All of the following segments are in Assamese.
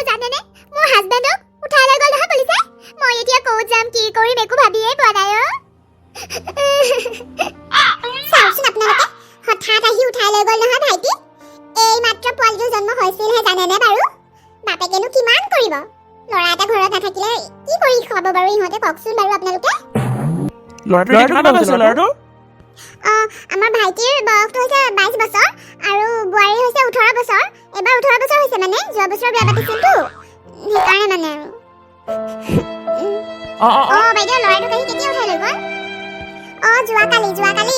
জানেনে মোৰ হাজবেণ্ডক উঠাই লৈ গ'ল নহয় পুলিচে মই এতিয়া ক'ত যাম কি কৰিম একো ভাবিয়ে পোৱা নাই চাওকচোন আপোনালোকে হঠাৎ আহি উঠাই লৈ গ'ল নহয় ভাইটি এই মাত্ৰ পোৱালিটো জন্ম হৈছিলহে জানেনে বাৰু বাপেকেনো কিমান কৰিব ল'ৰা এটা ঘৰত নাথাকিলে কি কৰি খুৱাব বাৰু ইহঁতে কওকচোন বাৰু আপোনালোকে ল'ৰাটো কিমান বছৰ ল'ৰাটো আমাৰ ভাইটিৰ বয়সটো হৈছে 22 বছৰ আৰু বুঢ়াৰী হৈছে 18 বছৰ এবাৰ 18 বছৰ হৈছে মানে যোৱা বছৰ বিয়া পাতিছিলতো সেইকাৰণে মানে আৰু বাইদেউ ল'ৰাটো কাহি কেতিয়া উঠাই লৈ গ'ল যোৱাকালি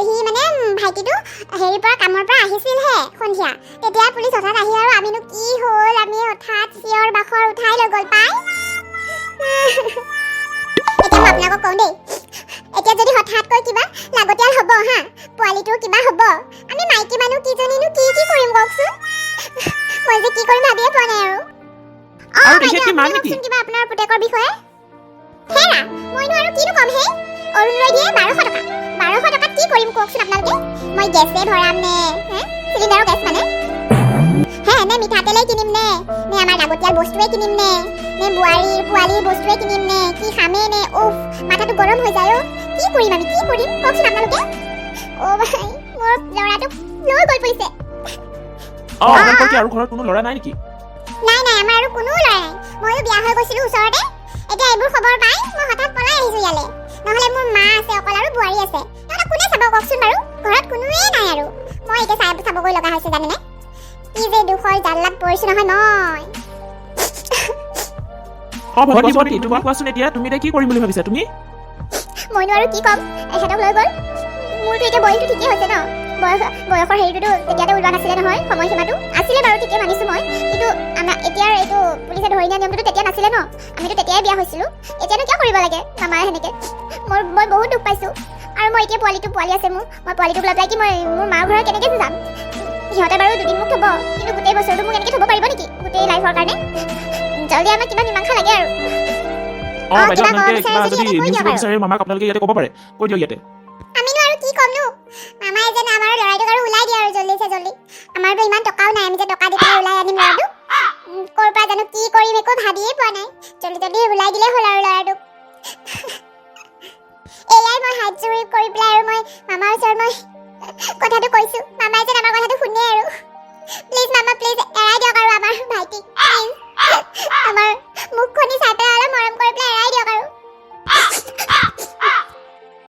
সি মানে ভাইটিটো হেৰিৰ পৰা কামৰ পৰা আহিছিলহে সন্ধিয়া তেতিয়া পুলিচ হঠাৎ আহি আৰু আমিনো কি হ'ল আমি হঠাৎ চিঞৰ বাখৰ উঠাই লৈ গ'ল পাই এতিয়া মই আপোনালোকক কওঁ দেই এতিয়া যদি হঠাৎকৈ কিবা লাগতিয়াল হ'ব হা পোৱালিটোৰ কিবা হ'ব আমি মাইকী মানুহ কিজনীনো কি কৰিম কওকচোন মই যে কি কৰিম ভাবিয়ে পোৱা নাই আৰু দেখি মান নেকি কিবা আপোনাৰ পুতেকৰ বিষয়ে হেৰা মইনো আৰু কিনো কম হে অৰুণোদয় দিয়ে 1200 টকাত কি কৰিম কওকচোন আপোনালোকে মই গেছে ভৰাম নে চিলিণ্ডাৰৰ গেছ মানে নে মিঠাতেলে কিনিম নে আমাৰ লাগতিয়াল বস্তুৱে কিনিম নে বুঢ়াৰীৰ পোৱালীৰ বস্তুৱে কিনিম নে কি খামে নে উফ মাথাটো গৰম হৈ যায় কি কৰিম কওকচোন আপোনালোকে ভাই মোৰ ল'ৰাটোক লৈ গ'ল পুলিচে আৰু ঘৰত কোনো ল'ৰা নাই নেকি নাই আমাৰ আৰু কোনো ল'ৰা নাই ময়ো বিয়া হৈ গৈছিলো ওচৰতে এতিয়া এইবোৰ খবৰ পাই মই হঠাৎ পলাই আহিছো ইয়ালে নহলে মোৰ মা আছে অকল আৰু বুঢ়াৰী আছে তহঁতক কোনে চাব কওকচোন বাৰু ঘৰত কোনোৱে নাই আৰু মই এতিয়া চাবগৈ লগা হৈছে জানেনে কি যে দুখৰ জাল্লাত পৰিছো নহয় ভণ্টি তুমি কোৱাচোন এতিয়া তুমি কি কৰিম বুলি ভাবিছা তুমি মইনো আৰু কি ক'ম এখেতক লৈ গ'ল মোৰতো এতিয়া বয়সটো ঠিকেই হৈছে ন বয়সৰ হেৰিটোতো তেতিয়াতে ওলোৱা নাছিলে নহয় সময়সীমাটো আছিলে বাৰু ঠিকেই মানিছোঁ মই কিন্তু আমাৰ এতিয়াৰ এইটো পুলিচে ধৰি নিয়া নিয়মটোতো তেতিয়া নাছিলে ন আমিতো তেতিয়াই বিয়া হৈছিলোঁ এতিয়ানো কিয় কৰিব লাগে মামাই সেনেকৈ মই বহুত দুখ পাইছোঁ আৰু মই এতিয়া পোৱালি আছে মই পোৱালিটোক লৈ পেলাই কি মই মোৰ মাৰ ঘৰত কেনেকৈ যাম সিহঁতে বাৰু দুদিন মোক থ'ব কিন্তু গোটেই বছৰটো মোক এনেকৈ থ'ব পাৰিব নেকি গোটেই লাইফৰ কাৰণে জলদি আমাক কিবা মীমাংসা লাগে আৰু বাইদেউ আপোনালোকে যদি মামাক আপোনালোকে ইয়াতে ক'ব পাৰে কৈ দিয়ক ইয়াতে